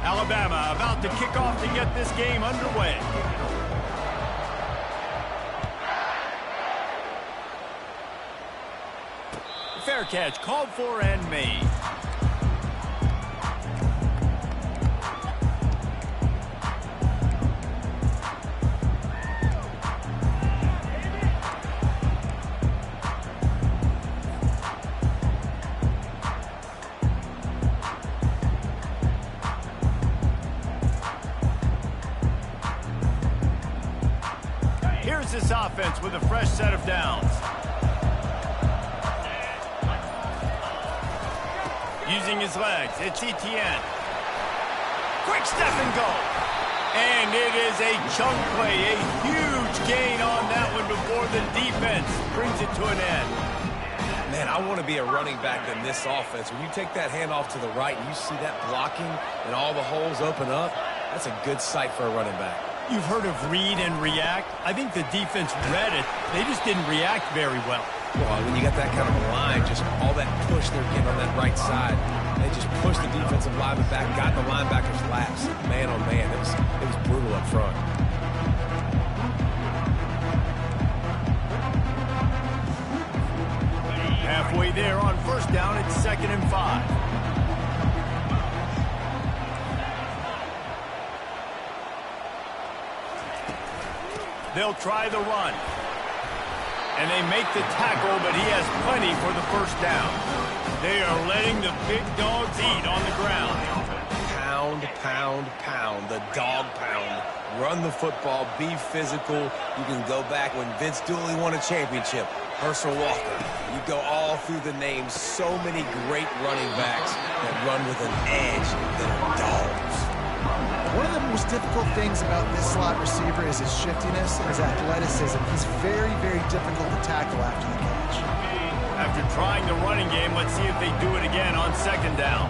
Alabama about to kick off to get this game underway. Fair catch called for and made. Here's this offense with a fresh set of downs. Using his legs, it's Etienne. Quick step and go. And it is a chunk play, a huge gain on that one before the defense brings it to an end. Man, I want to be a running back in this offense. When you take that handoff to the right and you see that blocking and all the holes open up, that's a good sight for a running back. You've heard of read and react. I think the defense read it. They just didn't react very well. Well, when you got that kind of a line, just all that push they're getting on that right side, they just pushed the defensive lineman back, got in the linebacker's laps. Man, oh man, it was brutal up front. Halfway there on first down, it's 2nd and 5. They'll try the run. And they make the tackle, but he has plenty for the first down. They are letting the big dogs eat on the ground. Pound, pound, pound. The dog pound. Run the football. Be physical. You can go back when Vince Dooley won a championship. Herschel Walker. You go all through the names. So many great running backs that run with an edge that are dogs. One of the most difficult things about this slot receiver is his shiftiness and his athleticism. He's very, very difficult to tackle after the catch. After trying the running game, let's see if they do it again on 2nd down.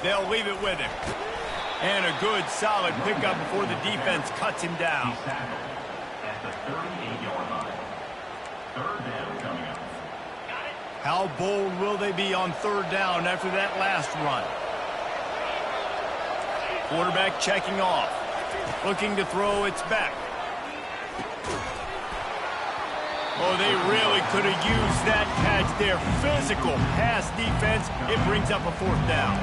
They'll leave it with him. And a good, solid pickup before the defense cuts him down. At the 38-yard line. 3rd down coming up. How bold will they be on 3rd down after that last run? Quarterback checking off. Looking to throw, it's back. Oh, they really could have used that catch there. Physical pass defense. It brings up a 4th down.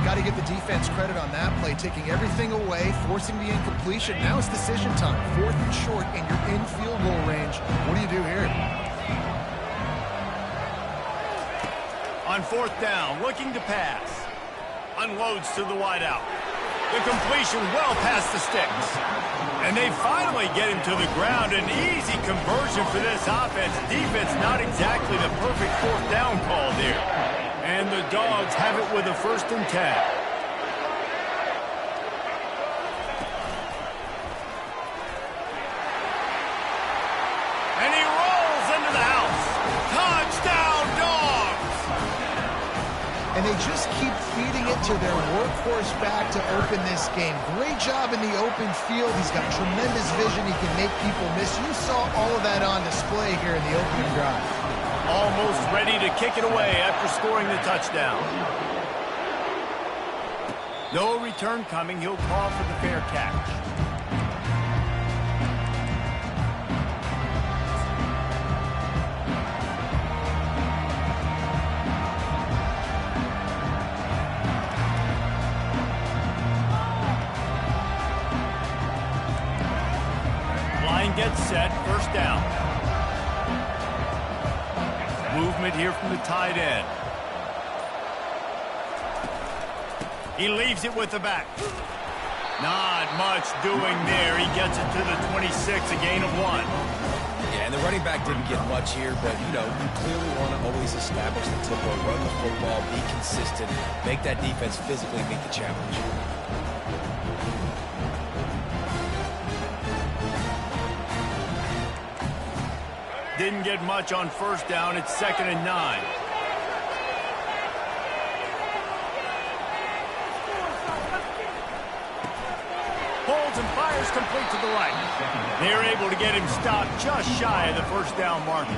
Got to give the defense credit on that play, taking everything away, forcing the incompletion. Now it's decision time. 4th and short, and you're in field goal range. What do you do here? On 4th down, looking to pass. Unloads to the wideout. The completion well past the sticks. And they finally get him to the ground. An easy conversion for this offense. Defense not exactly the perfect 4th down call there. And the Dogs have it with a 1st and 10. And he rolls into the house. Touchdown, Dogs! And they just keep feeding it to their workhorse back to open this game. Great job in the open field. He's got tremendous vision. He can make people miss. You saw all of that on display here in the opening drive. Almost ready to kick it away after scoring the touchdown. No return coming. He'll call for the fair catch. Line gets set. 1st down. Movement here from the tight end. He leaves it with the back. Not much doing there. He gets it to the 26, a gain of 1. Yeah, and the running back didn't get much here, but, you clearly want to always establish the tempo, run the football, be consistent, make that defense physically meet the challenge. Didn't get much on 1st down. It's 2nd and 9. Holds and fires complete to the right. They're able to get him stopped just shy of the first down marker.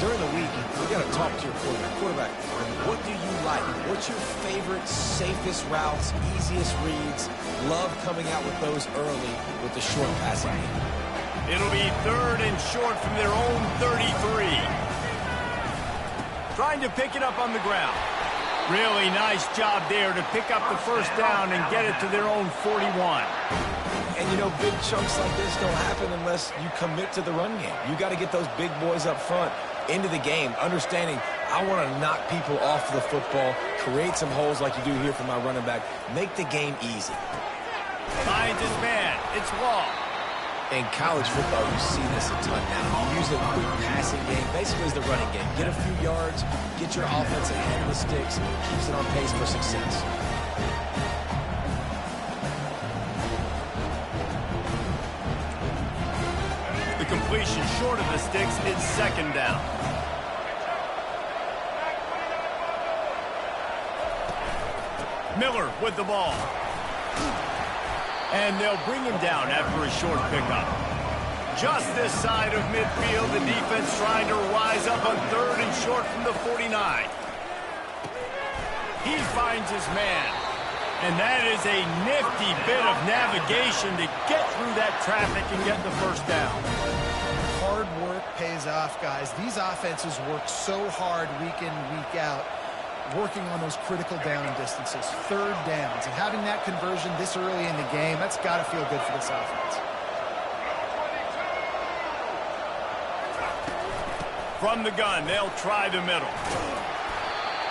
During the week, you got to talk to your quarterback. What do you like? What's your favorite, safest routes, easiest reads? Love coming out with those early with the short passing game. It'll be 3rd and short from their own 33. Trying to pick it up on the ground. Really nice job there to pick up the first down and get it to their own 41. And, you know, big chunks like this don't happen unless you commit to the run game. You got to get those big boys up front into the game, understanding I want to knock people off the football, create some holes like you do here for my running back, make the game easy. Finds his man. It's Law. In college football, you see this a ton now. You use a quick passing game, basically as the running game. Get a few yards, get your offense ahead of the sticks, keeps it on pace for success. The completion short of the sticks is 2nd down. Miller with the ball. And they'll bring him down after a short pickup. Just this side of midfield, the defense trying to rise up on 3rd and short from the 49. He finds his man. And that is a nifty bit of navigation to get through that traffic and get the first down. Hard work pays off, guys. These offenses work so hard week in, week out, working on those critical down distances, 3rd downs, and having that conversion this early in the game, that's got to feel good for this offense. From the gun, they'll try the middle.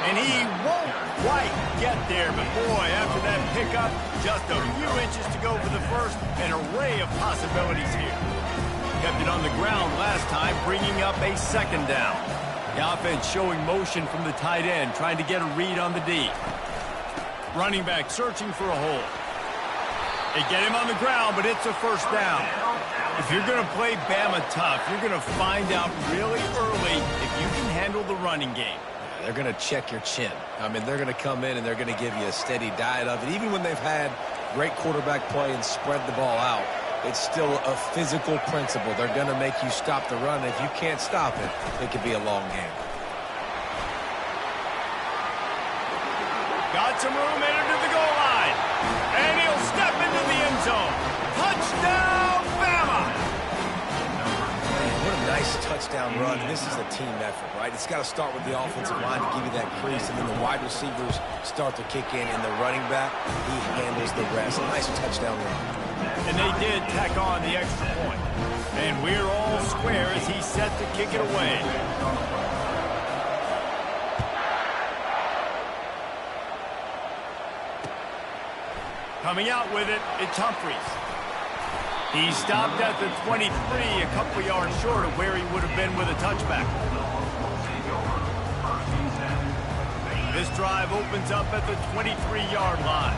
And he won't quite get there, but boy, after that pickup, just a few inches to go for the first, an array of possibilities here. Kept it on the ground last time, bringing up a 2nd down. The offense showing motion from the tight end, trying to get a read on the D. Running back searching for a hole. They get him on the ground, but it's a first down. If you're going to play Bama tough, you're going to find out really early if you can handle the running game. They're going to check your chin. I mean, they're going to come in and they're going to give you a steady diet of it. Even when they've had great quarterback play and spread the ball out, it's still a physical principle. They're going to make you stop the run. If you can't stop it, it could be a long game. Got some room, entered to the goal line. And he'll step into the end zone. Touchdown, Bama! Man, what a nice touchdown run. And this is a team effort, right? It's got to start with the offensive line to give you that crease, and then the wide receivers start to kick in, and the running back, he handles the rest. A nice touchdown run. And they did tack on the extra point. And we're all square as he's set to kick it away. Coming out with it, it's Humphries. He stopped at the 23, a couple yards short of where he would have been with a touchback. This drive opens up at the 23-yard line.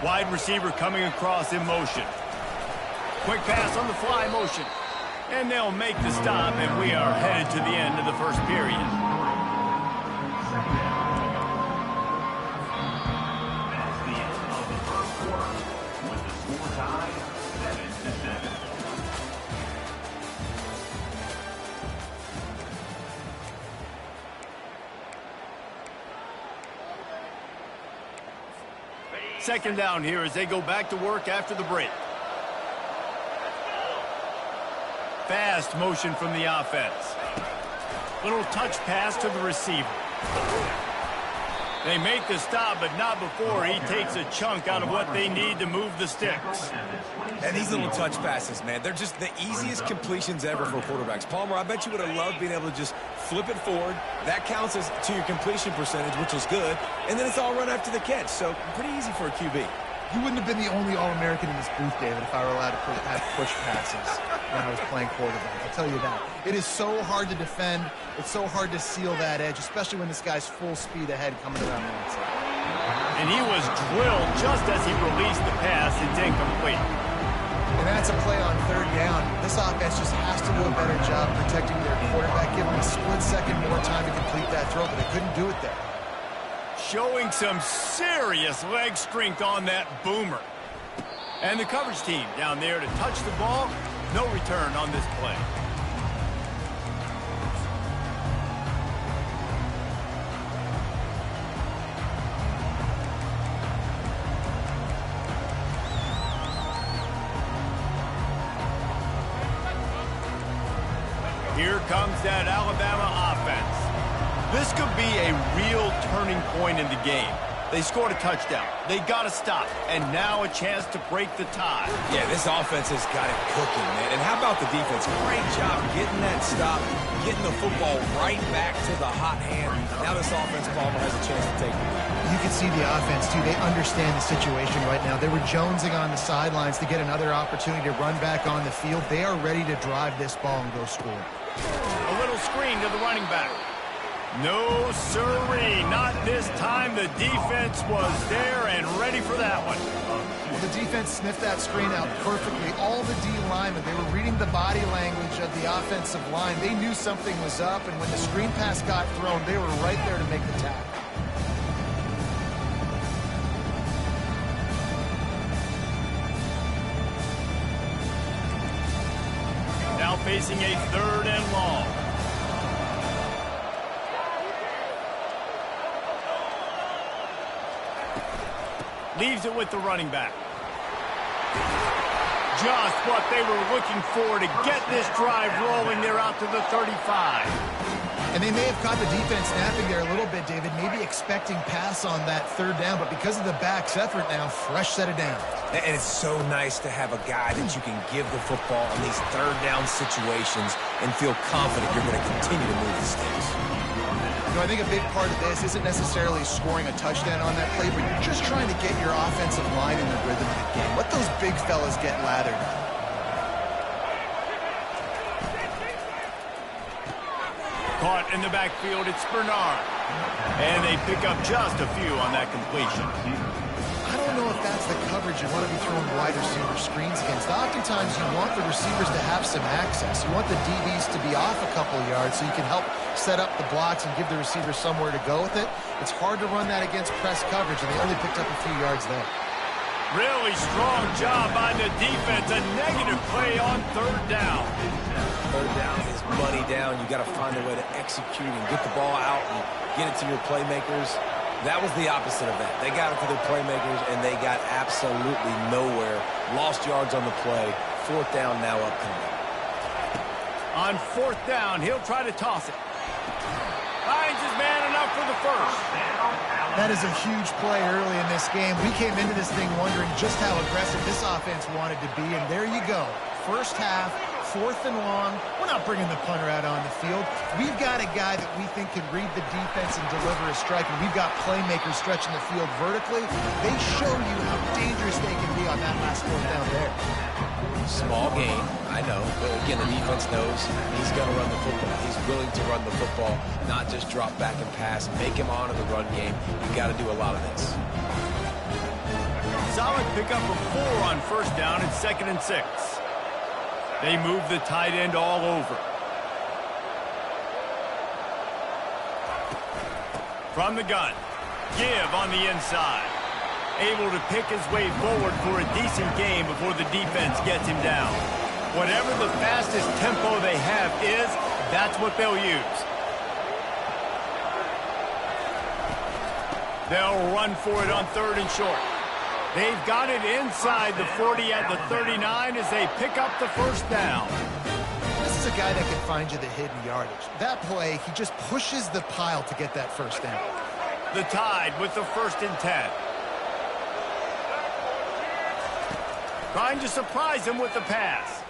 Wide receiver coming across in motion. Quick pass on the fly motion. And they'll make the stop, and we are headed to the end of the first period. That's the end of the first quarter, with the score tied 7-7. Second down here as they go back to work after the break. Fast motion from the offense. Little touch pass to the receiver. They make the stop, but not before he takes a chunk out of what they need to move the sticks. And these little touch passes, man, they're just the easiest completions ever for quarterbacks. Palmer, I bet you would have loved being able to just flip it forward. That counts as to your completion percentage, which is good. And then it's all run after the catch. So pretty easy for a QB. You wouldn't have been the only All-American in this booth, David, if I were allowed to have push passes when I was playing quarterback. I'll tell you that. It is so hard to defend. It's so hard to seal that edge, especially when this guy's full speed ahead coming around the outside. And he was drilled just as he released the pass. It's incomplete. And that's a play on 3rd down. This offense just has to do a better job protecting their quarterback, give him a split second more time to complete that throw, but they couldn't do it there. showing some serious leg strength on that boomer. And the coverage team down there to touch the ball. No return on this play. Here comes that Alabama offense. This could be a real turning point in the game. They scored a touchdown. They got to stop. And now a chance to break the tie. Yeah, this offense has got it cooking, man. And how about the defense? Great job getting that stop, getting the football right back to the hot hand. Now this offense, Palmer, has a chance to take it. You can see the offense, too. They understand the situation right now. They were jonesing on the sidelines to get another opportunity to run back on the field. They are ready to drive this ball and go score. A little screen to the running back. No, sirree, not this time. The defense was there and ready for that one. Well, the defense sniffed that screen out perfectly. All the D linemen, they were reading the body language of the offensive line. They knew something was up, and when the screen pass got thrown, they were right there to make the tackle. Now facing a 3rd and long. Leaves it with the running back. Just what they were looking for to get this drive rolling. They're out to the 35. And they may have caught the defense snapping there a little bit, David, maybe expecting pass on that 3rd down, but because of the back's effort now, fresh set of downs. And it's so nice to have a guy that you can give the football in these 3rd down situations and feel confident you're going to continue to move the sticks. You know, I think a big part of this isn't necessarily scoring a touchdown on that play, but you're just trying to get your offensive line in the rhythm of the game. Let those big fellas get lathered. Caught in the backfield, it's Bernard. And they pick up just a few on that completion. I don't know if that's the coverage you want to be throwing wide receiver screens against. Oftentimes, you want the receivers to have some access. You want the DBs to be off a couple yards so you can help set up the blocks and give the receivers somewhere to go with it. It's hard to run that against press coverage, and they only picked up a few yards there. Really strong job by the defense. A negative play on 3rd down. 3rd down is money down. You got to find a way to execute and get the ball out and get it to your playmakers. That was the opposite of that. They got it to their playmakers, and they got absolutely nowhere. Lost yards on the play. 4th down now upcoming. On 4th down, he'll try to toss it. Finds his man enough for the 1st. That is a huge play early in this game. We came into this thing wondering just how aggressive this offense wanted to be, and there you go. First half, 4th and long. We're not bringing the punter out on the field. We've got a guy that we think can read the defense and deliver a strike, and we've got playmakers stretching the field vertically. They show you how dangerous they can be on that last 4th down there. Small gain, I know. But again, the defense knows he's going to run the football. He's willing to run the football, not just drop back and pass, make him honor the run game. You got to do a lot of this. Solid pickup of 4 on 1st down and 2nd and 6. They move the tight end all over. From the gun, give on the inside. Able to pick his way forward for a decent game before the defense gets him down. Whatever the fastest tempo they have is, that's what they'll use. They'll run for it on 3rd and short. They've got it inside the 40 at the 39 as they pick up the 1st down. This is a guy that can find you the hidden yardage. That play, he just pushes the pile to get that 1st down. The Tide with the 1st and 10. Trying to surprise him with the pass.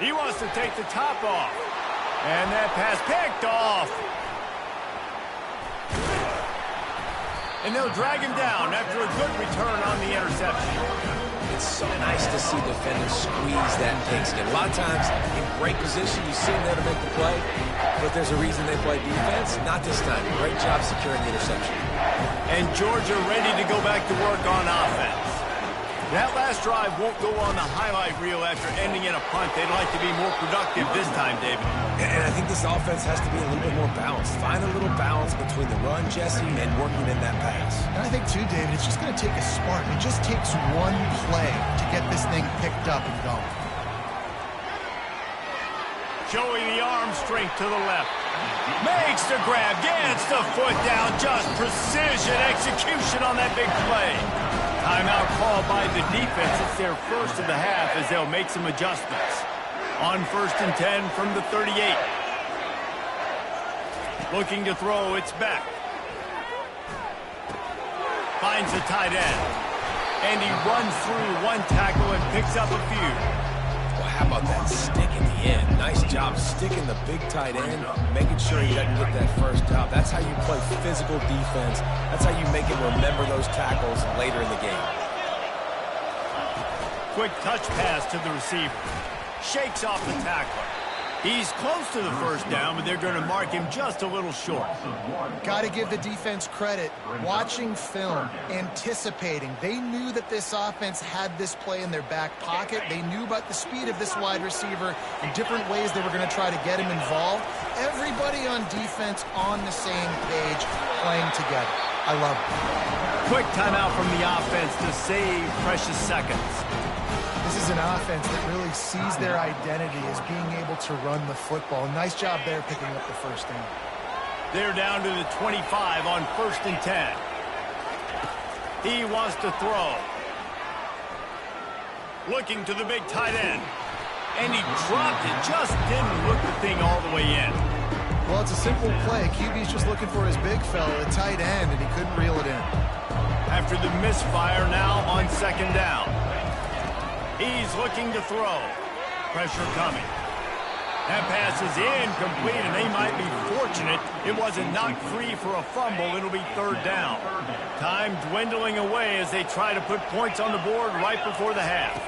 He wants to take the top off. And that pass picked off. And they'll drag him down after a good return on the interception. It's so nice to see defenders squeeze that pigskin. A lot of times, in great position, you see them there to make the play, but there's a reason they play defense. Not this time. Great job securing the interception. And Georgia ready to go back to work on offense. That last drive won't go on the highlight reel after ending in a punt. They'd like to be more productive this time, David. And I think this offense has to be a little bit more balanced. Find a little balance between the run, Jesse, and working in that pass. And I think, too, David, it's just going to take a spark. It just takes one play to get this thing picked up and going. Showing the arm strength to the left. Makes the grab, gets the foot down. Just precision execution on that big play. Timeout called by the defense. It's their first of the half as they'll make some adjustments. On 1st and 10 from the 38. Looking to throw, it's Blakk. Finds the tight end. And he runs through one tackle and picks up a few. Well, how about that stick in the end? Nice job sticking the big tight end, making sure he doesn't get that first down. That's how you play physical defense. That's how you make him remember those tackles later in the game. Quick touch pass to the receiver. Shakes off the tackler. He's close to the first down, but they're going to mark him just a little short. Got to give the defense credit. Watching film, anticipating. They knew that this offense had this play in their back pocket. They knew about the speed of this wide receiver and different ways they were going to try to get him involved. Everybody on defense on the same page, playing together. I love it. Quick timeout from the offense to save precious seconds. This is an offense that really sees their identity as being able to run the football. Nice job there picking up the first down. They're down to the 25 on 1st and 10. He wants to throw. Looking to the big tight end. And he dropped it. Just didn't look the thing all the way in. Well, it's a simple play. QB's just looking for his big fella, the tight end, and he couldn't reel it in. After the misfire, now on 2nd down. He's looking to throw. Pressure coming. That pass is incomplete, and they might be fortunate it wasn't knocked free for a fumble. It'll be 3rd down. Time dwindling away as they try to put points on the board right before the half.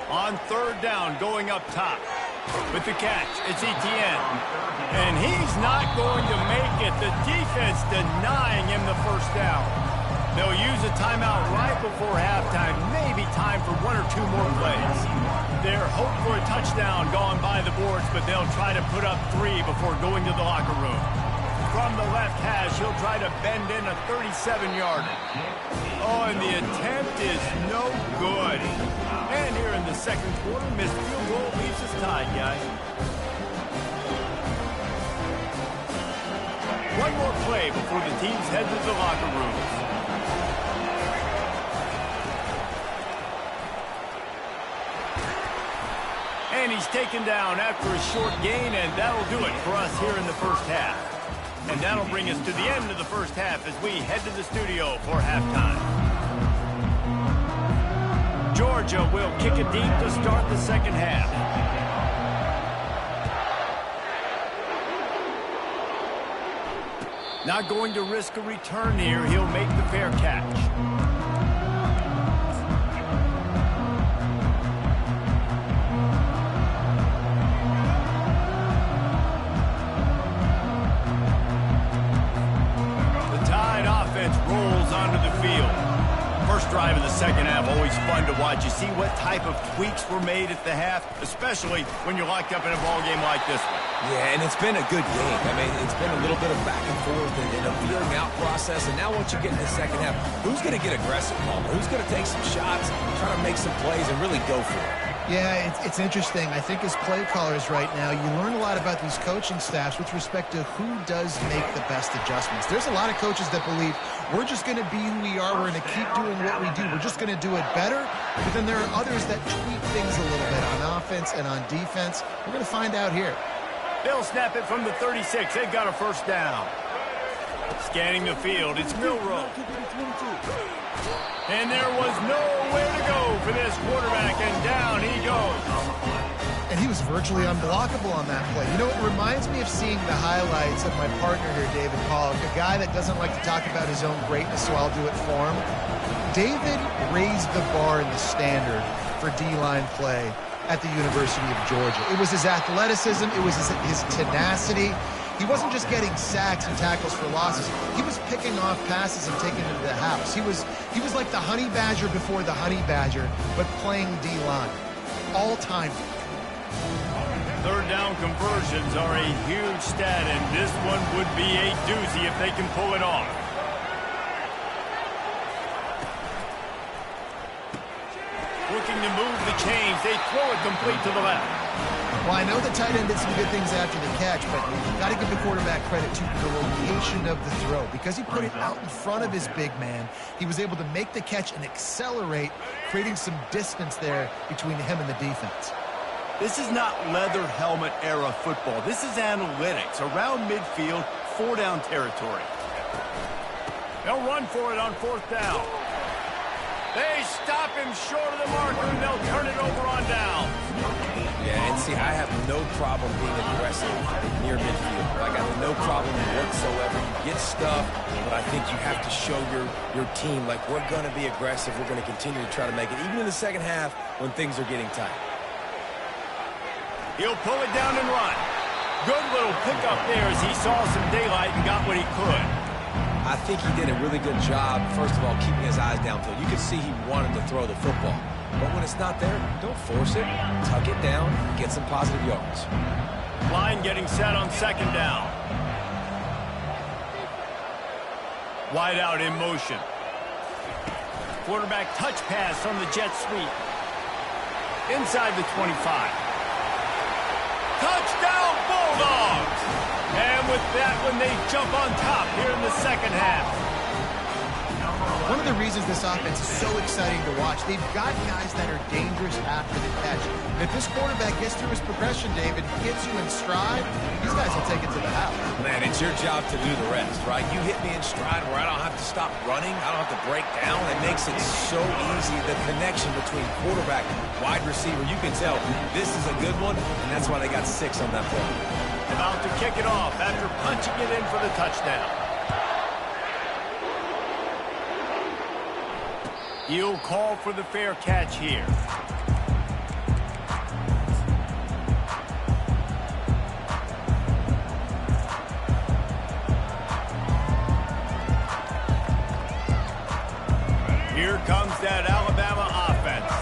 On 3rd down, going up top. With the catch, it's Etienne. And he's not going to make it. The defense denying him the first down. They'll use a timeout right before halftime. Maybe time for 1 or 2 more plays. They're hoping for a touchdown gone by the boards, but they'll try to put up 3 before going to the locker room. From the left hash, he'll try to bend in a 37-yarder. Oh, and the attempt is no good. And here in the 2nd quarter, missed field goal leaves us tied, guys. One more play before the teams head to the locker rooms. And he's taken down after a short gain, and that'll do it for us here in the first half. And that'll bring us to the end of the first half as we head to the studio for halftime. Georgia will kick it deep to start the 2nd half. Not going to risk a return here. He'll make the fair catch. Rolls onto the field. First drive of the 2nd half, always fun to watch. You see what type of tweaks were made at the half, especially when you're locked up in a ball game like this one. Yeah, and it's been a good game. I mean, it's been a little bit of back and forth and a feeling out process. And now once you get in the 2nd half, who's going to get aggressive, Palmer? Who's going to take some shots, try to make some plays, and really go for it? Yeah, it's interesting. I think as play callers right now, you learn a lot about these coaching staffs with respect to who does make the best adjustments. There's a lot of coaches that believe we're just going to be who we are. We're going to keep doing what we do. We're just going to do it better. But then there are others that tweak things a little bit on offense and on defense. We're going to find out here. They'll snap it from the 36. They've got a first down. Scanning the field, it's Milroe. And there was nowhere to go for this quarterback, and down he goes. And he was virtually unblockable on that play. You know, it reminds me of seeing the highlights of my partner here, David Pollock, a guy that doesn't like to talk about his own greatness, so I'll do it for him. David raised the bar in the standard for D-line play at the University of Georgia. It was his athleticism. It was his tenacity. he wasn't just getting sacks and tackles for losses. He was picking off passes and taking them to the house. He was like the honey badger before the honey badger, but playing D-line. All time. Third down conversions are a huge stat, and this one would be a doozy if they can pull it off. Looking to move the chains. They throw it complete to the left. Well, I know the tight end did some good things after the catch, but you've got to give the quarterback credit to the location of the throw. Because he put it out in front of his big man, he was able to make the catch and accelerate, creating some distance there between him and the defense. This is not leather helmet era football. This is analytics. Around midfield, 4-down territory. They'll run for it on 4th down. They stop him short of the marker, and they'll turn it over on down. Yeah, and see, I have no problem being aggressive near midfield. I got no problem whatsoever. You get stuff, but I think you have to show your team, like, we're going to be aggressive. We're going to continue to try to make it, even in the second half when things are getting tight. He'll pull it down and run. Good little pickup there as he saw some daylight and got what he could. I think he did a really good job, first of all, keeping his eyes downfield. You could see he wanted to throw the football. But when it's not there, don't force it. Tuck it down, get some positive yards. Line getting set on 2nd down. Wide out in motion. Quarterback touch pass from the jet sweep. Inside the 25. Touchdown Bulldogs! And with that one, they jump on top here in the second half. One of the reasons this offense is so exciting to watch, they've got guys that are dangerous after the catch. And if this quarterback gets through his progression, David, gets you in stride, these guys will take it to the house. Man, it's your job to do the rest, right? You hit me in stride where I don't have to stop running. I don't have to break down. It makes it so easy. The connection between quarterback and wide receiver, you can tell this is a good one, and that's why they got 6 on that play. About to kick it off after punching it in for the touchdown. He'll call for the fair catch here. Here comes that Alabama offense.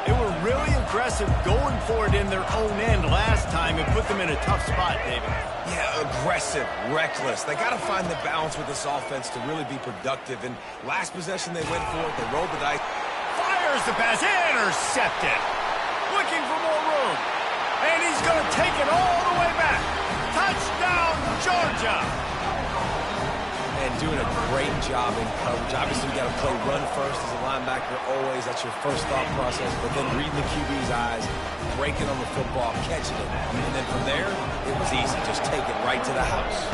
They were really aggressive going for it in their own end last time and put them in a tough spot, David. Yeah, aggressive, reckless. They got to find the balance with this offense to really be productive. And last possession they went for it. They rolled the dice. Fires the pass. Intercepted. Looking for more room. And he's going to take it all the way back. Touchdown, Georgia. And doing a great job in coverage. Obviously, you got to play run first as a linebacker always. That's your first thought process. But then reading the QB's eyes, breaking on the football, catching it. And then from there, it was easy. Just take it right to the house.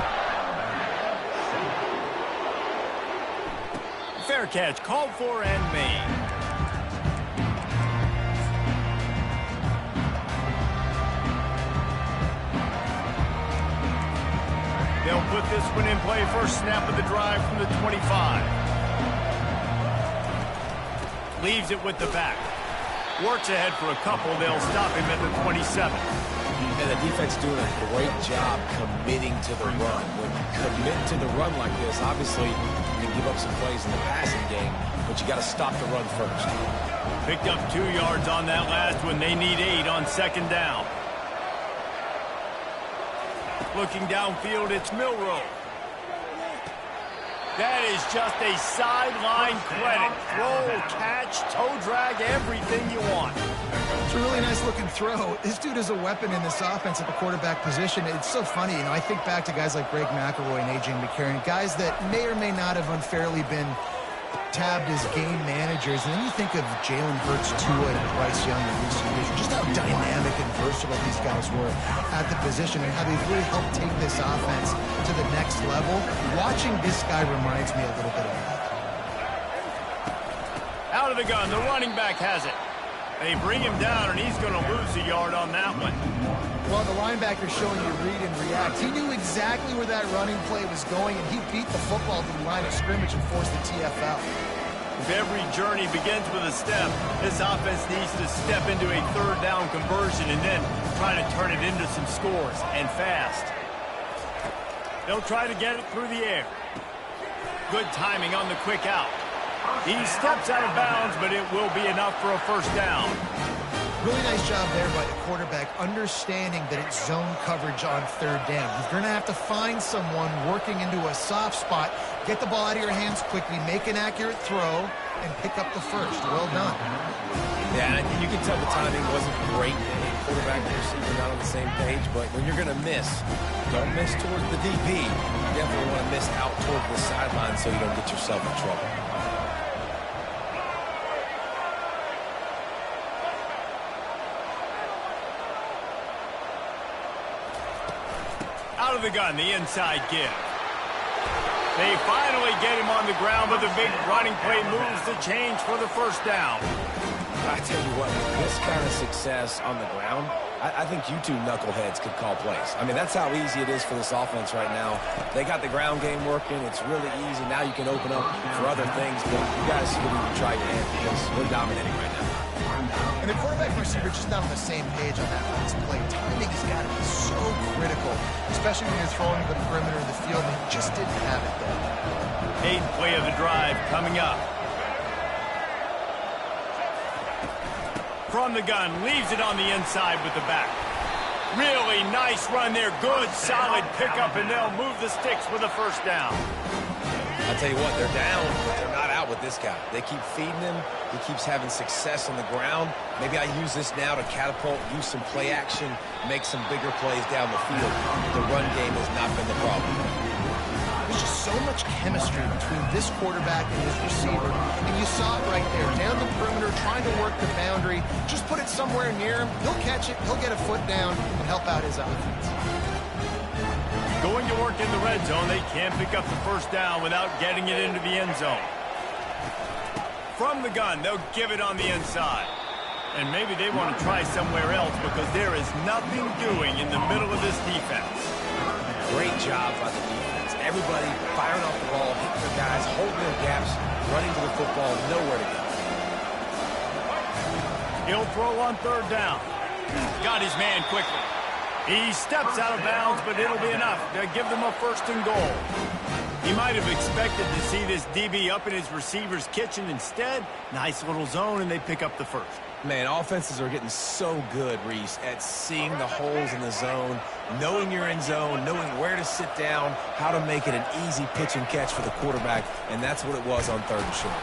Fair catch called for and made. They'll put this one in play first snap of the drive from the 25. Leaves it with the back. Works ahead for a couple. They'll stop him at the 27. And the defense doing a great job committing to the run. When you commit to the run like this, obviously you can give up some plays in the passing game, but you got to stop the run first. Picked up 2 yards on that last one. They need 8 on 2nd down. Looking downfield, it's Milroe. That is just a sideline credit. Throw, catch, toe drag, everything you want. It's a really nice looking throw. This dude is a weapon in this offense at the quarterback position. It's so funny, you know, I think back to guys like Blakk McElroy and A.J. McCarron, guys that may or may not have unfairly been tabbed as game managers. And then you think of Jalen Hurts, Tua, and Bryce Young in recent years, just how dynamic and versatile these guys were at the position and how they've really helped take this offense to the next level. Watching this guy reminds me a little bit of that. Out of the gun, the running back has it. They bring him down, and he's going to lose a yard on that one. Well, the linebacker showing you read and react. He knew exactly where that running play was going, and he beat the football to the line of scrimmage and forced the TFL. If every journey begins with a step, this offense needs to step into a 3rd down conversion and then try to turn it into some scores, and fast. They'll try to get it through the air. Good timing on the quick out. He steps out of bounds, but it will be enough for a first down. Really nice job there by the quarterback, understanding that it's zone coverage on third down. You're going to have to find someone working into a soft spot, get the ball out of your hands quickly, make an accurate throw, and pick up the first. Well done. Yeah, and you can tell the timing wasn't great. Quarterback and receiver not on the same page, but when you're going to miss, don't miss towards the DP. You definitely want to miss out towards the sideline so you don't get yourself in trouble. Out of the gun, the inside give. They finally get him on the ground, but the big running play moves the change for the first down. I tell you what, with this kind of success on the ground, I think you two knuckleheads could call plays. I mean, that's how easy it is for this offense right now. They got the ground game working. It's really easy. Now you can open up for other things, but you guys should even try your hand because we're dominating right now. And the quarterback and receiver just not on the same page on that last play. Timing has got to be so critical, especially when you're throwing to the perimeter of the field, and he just didn't have it there. Eighth play of the drive coming up. From the gun, leaves it on the inside with the back. Really nice run there. Good, solid pickup, and they'll move the sticks with a first down. I'll tell you what, they're down, but they're not out with this guy. They keep feeding him. He keeps having success on the ground. Maybe I use this now to catapult, use some play action, make some bigger plays down the field. The run game has not been the problem. There's just so much chemistry between this quarterback and his receiver. And you saw it right there, down the perimeter, trying to work the boundary. Just put it somewhere near him. He'll catch it. He'll get a foot down and help out his offense. Going to work in the red zone, they can't pick up the first down without getting it into the end zone. From the gun, they'll give it on the inside. And maybe they want to try somewhere else because there is nothing doing in the middle of this defense. Great job by the defense. Everybody firing off the ball, hitting their guys, holding their gaps, running to the football, nowhere to go. He'll throw on third down. Got his man quickly. He steps out of bounds, but it'll be enough to give them a first and goal. He might have expected to see this DB up in his receiver's kitchen. Instead, nice little zone, and they pick up the first. Man, offenses are getting so good, Reese, at seeing the holes in the zone, knowing you're in zone, knowing where to sit down, how to make it an easy pitch and catch for the quarterback, and that's what it was on third and short.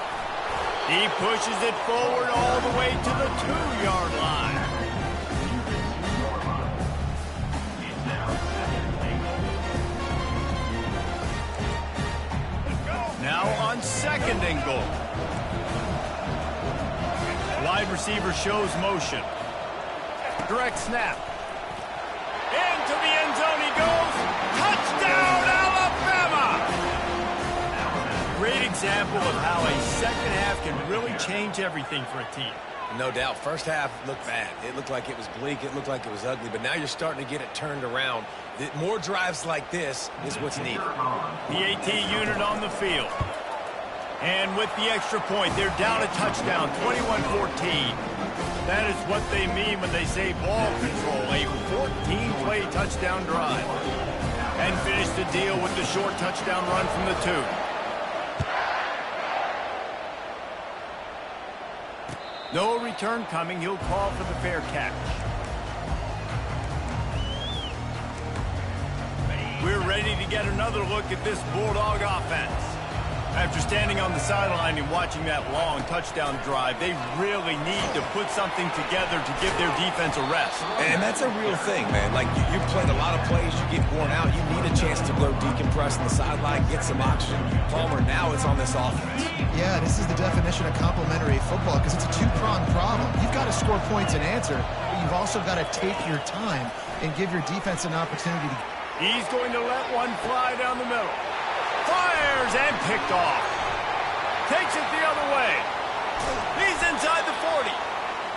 He pushes it forward all the way to the 2-yard line. Now on second and goal. Wide receiver shows motion. Direct snap. Into the end zone he goes. Touchdown, Alabama! Great example of how a second half can really change everything for a team. No doubt. First half looked bad. It looked like it was bleak. It looked like it was ugly. But now you're starting to get it turned around. More drives like this is what's needed. The AT unit on the field. And with the extra point, they're down a touchdown, 21-14. That is what they mean when they say ball control, a 14-play touchdown drive. And finish the deal with the short touchdown run from the 2. No return coming. He'll call for the fair catch. We're ready to get another look at this Bulldog offense. After standing on the sideline and watching that long touchdown drive, they really need to put something together to give their defense a rest. And that's a real thing, man. Like, you've played a lot of plays, you get worn out, you need a chance to go decompress on the sideline, get some oxygen. Palmer, now it's on this offense. Yeah, this is the definition of complementary football because it's a two-pronged problem. You've got to score points and answer, but you've also got to take your time and give your defense an opportunity to... He's going to let one fly down the middle. Fires and picked off. Takes it the other way. He's inside the 40.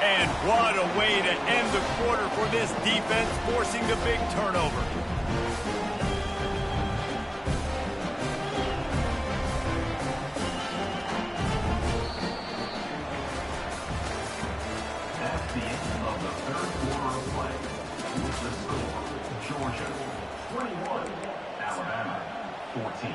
And what a way to end the quarter for this defense, forcing the big turnover. That's the end of the third quarter of play. With the score, Georgia 21, Alabama 14.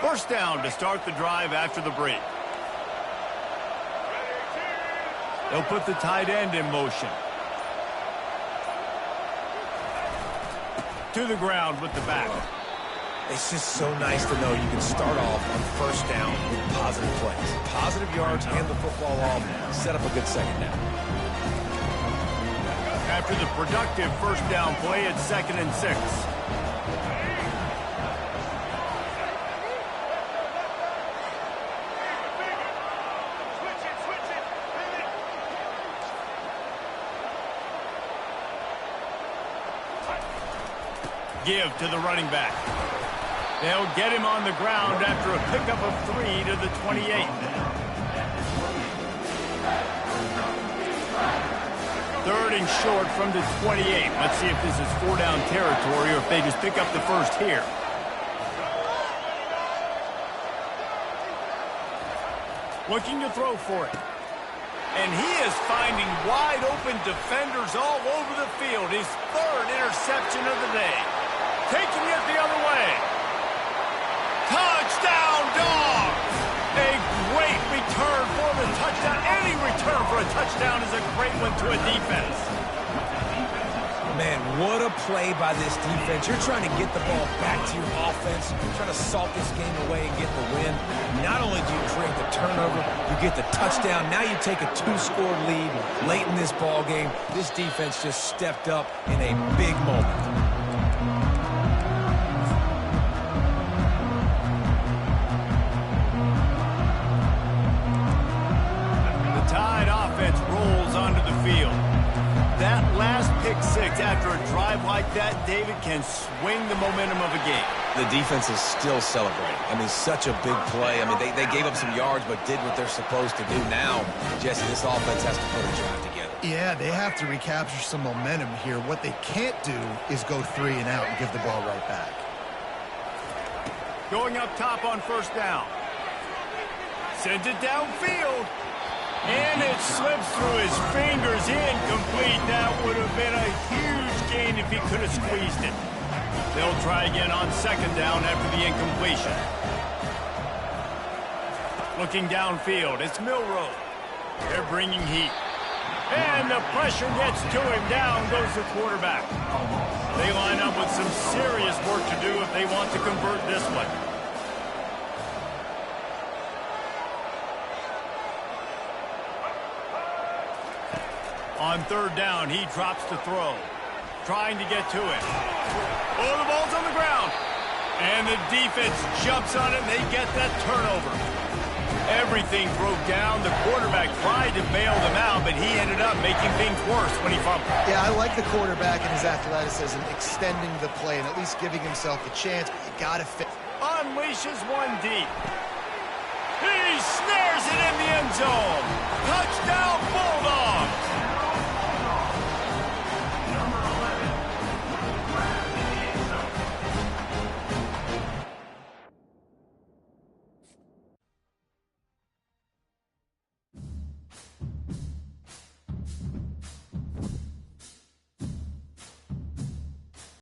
First down to start the drive after the break. They'll put the tight end in motion. To the ground with the back. It's just so nice to know you can start off on first down with positive plays. Positive yards, hand the football off, set up a good second down. After the productive first down play, it's 2nd and 6. Give to the running back. They'll get him on the ground after a pickup of 3 to the 28. 3rd and short from the 28. Let's see if this is 4-down territory or if they just pick up the first here. Looking to throw for it. And he is finding wide open defenders all over the field. His 3rd interception of the day. Taking it the other way. Touchdown, Dogs! A great return for the touchdown. Any return for a touchdown is a great one to a defense. Man, what a play by this defense. You're trying to get the ball back to your offense. You're trying to salt this game away and get the win. Not only do you create the turnover, you get the touchdown. Now you take a 2-score lead late in this ball game. This defense just stepped up in a big moment. Rolls onto the field. That last pick 6 after a drive like that, David, can swing the momentum of a game. The defense is still celebrating. I mean, such a big play. I mean, they gave up some yards but did what they're supposed to do. Now, Jesse, this offense has to put a drive together. Yeah, they have to recapture some momentum here. What they can't do is go 3 and out and give the ball right back. Going up top on first down. Sends it downfield. And it slips through his fingers, incomplete. That would have been a huge gain if he could have squeezed it. They'll try again on 2nd down after the incompletion. Looking downfield, it's Milrow. They're bringing heat. And the pressure gets to him. Down goes the quarterback. They line up with some serious work to do if they want to convert this one. On 3rd down, he drops to throw. Trying to get to it. Oh, the ball's on the ground. And the defense jumps on it, and they get that turnover. Everything broke down. The quarterback tried to bail them out, but he ended up making things worse when he fumbled. Yeah, I like the quarterback and his athleticism, extending the play and at least giving himself a chance, but you got to fit. Unleashes one deep. He snares it in the end zone. Touchdown, Bulldogs!